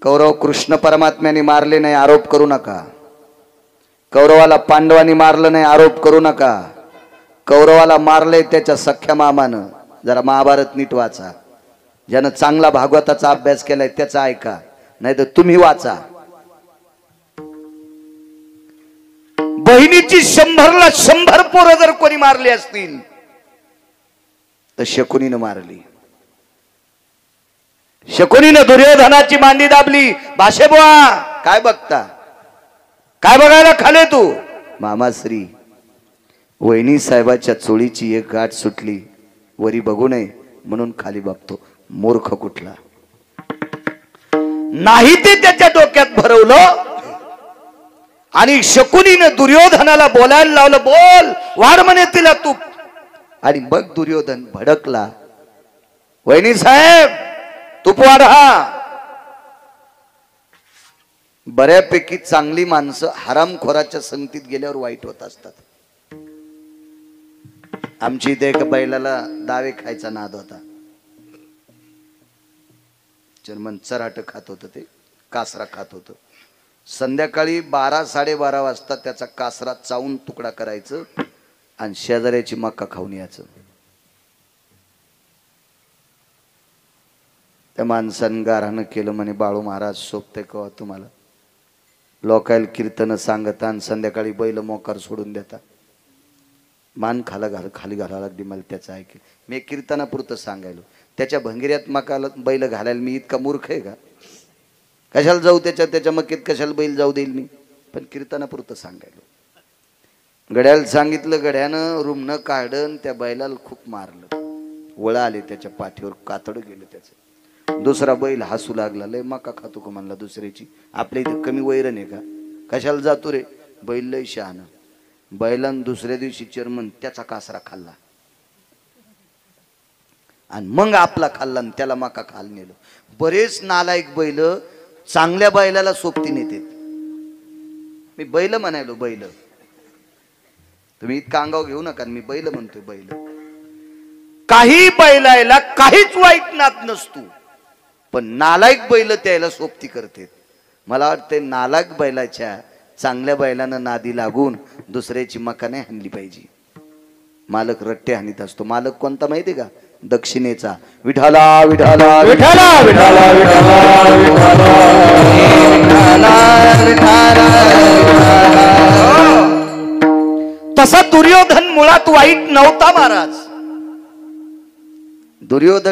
कौरव कृष्ण परमात्म्याने मारले नाही आरोप करू नका. कौरवाला पांडवांनी मारलं नाही आरोप करू नका. कौरवाला मारले त्याच्या सख्या मामानं. जरा महाभारत नीट वाचा. ज्यानं चांगला भागवताचा अभ्यास केलाय त्याचा ऐका, नाही तर तुम्ही वाचा. बहिणीची 100ला 100 पोरं जर कोणी मारली असतील तर शकुनीनं मारली. शकुनीनं दुर्योधनाची मांडी दाबली. भाषे बुवा काय बघता, काय बघायला खाले तू? मामाश्री वहिनी साहेबाच्या चोळीची एक गाठ सुटली, वरी बघू नये म्हणून खाली बघतो. मूर्ख कुठला नाही ते त्याच्या डोक्यात भरवलं आणि शकुनीनं दुर्योधनाला बोलायला लावलं. बोल वाढ म्हणे तिला तू. आणि बघ दुर्योधन भडकला. वहिनी साहेब तूप वाढा. बऱ्यापैकी चांगली माणसं हरामखोराच्या संगतीत गेल्यावर वाईट होत असतात. आमची इथे एका बैलाला दावे खायचा नाद होता. जर्मन चराट खात होतं, ते कासरा खात होतं. संध्याकाळी 12-12:30 वाजता त्याचा कासरा चावून तुकडा करायचं आणि शेजाऱ्याची मक्का खाऊन यायचं. त्या माणसानं गारानं केलं म्हणे, बाळू महाराज सोपते कवा तुम्हाला? लोकायला कीर्तन सांगता आणि संध्याकाळी बैल मोकार सोडून देता. मान खाली घालायला लागली. मला त्याचं ऐकेल. मी कीर्तनापुरतं सांगायलो. त्याच्या भंगिऱ्यात मकाला बैल घालायला मी इतका मूर्ख आहे का? कशाला जाऊ त्याच्या मक्कीत, कशाला बैल जाऊ देईल मी? पण कीर्तनापुरतं सांगायलो. गड्याला सांगितलं. गड्यानं रुमनं काढन त्या बैलाला खूप मारलं. वळा आले त्याच्या पाठीवर, कातडं गेलं त्याचं. दुसरा बैल हसू लागला. लय मका खातो का म्हणला दुसऱ्याची? आपल्या इथे कमी वैरण आहे का? कशाला जातो रे? बैल लय शहाणा. बैलानं दुसऱ्या दिवशी चेअरमन त्याचा कासरा खाल्ला आणि मग आपला खाल्ला आणि त्याला मका खाल नेलो. बरेच नालायक बैल चांगल्या बैलाला सोबती नेतात. मी बैल म्हणायलो बैल, तुम्ही इतका अंगाव घेऊ नका. मी बैल म्हणतोय बैल. काही बैलायला काहीच वाईट नात नसतो, पण नालायक बैल त्याला सोबती करतात. मला वाटते नालायक बैलाच्या चांगल्या बैलानं नादी लागून दुसऱ्याची मका नाही हाणली पाहिजे. मालक रट्टे हाणीत असतो. मालक कोणता माहिती का? दक्षिणेचा. विठाला विठाला विठाला विठाला विठाला. तसा दुर्योधन मुळात वाईट नव्हता महाराज. दुर्योधन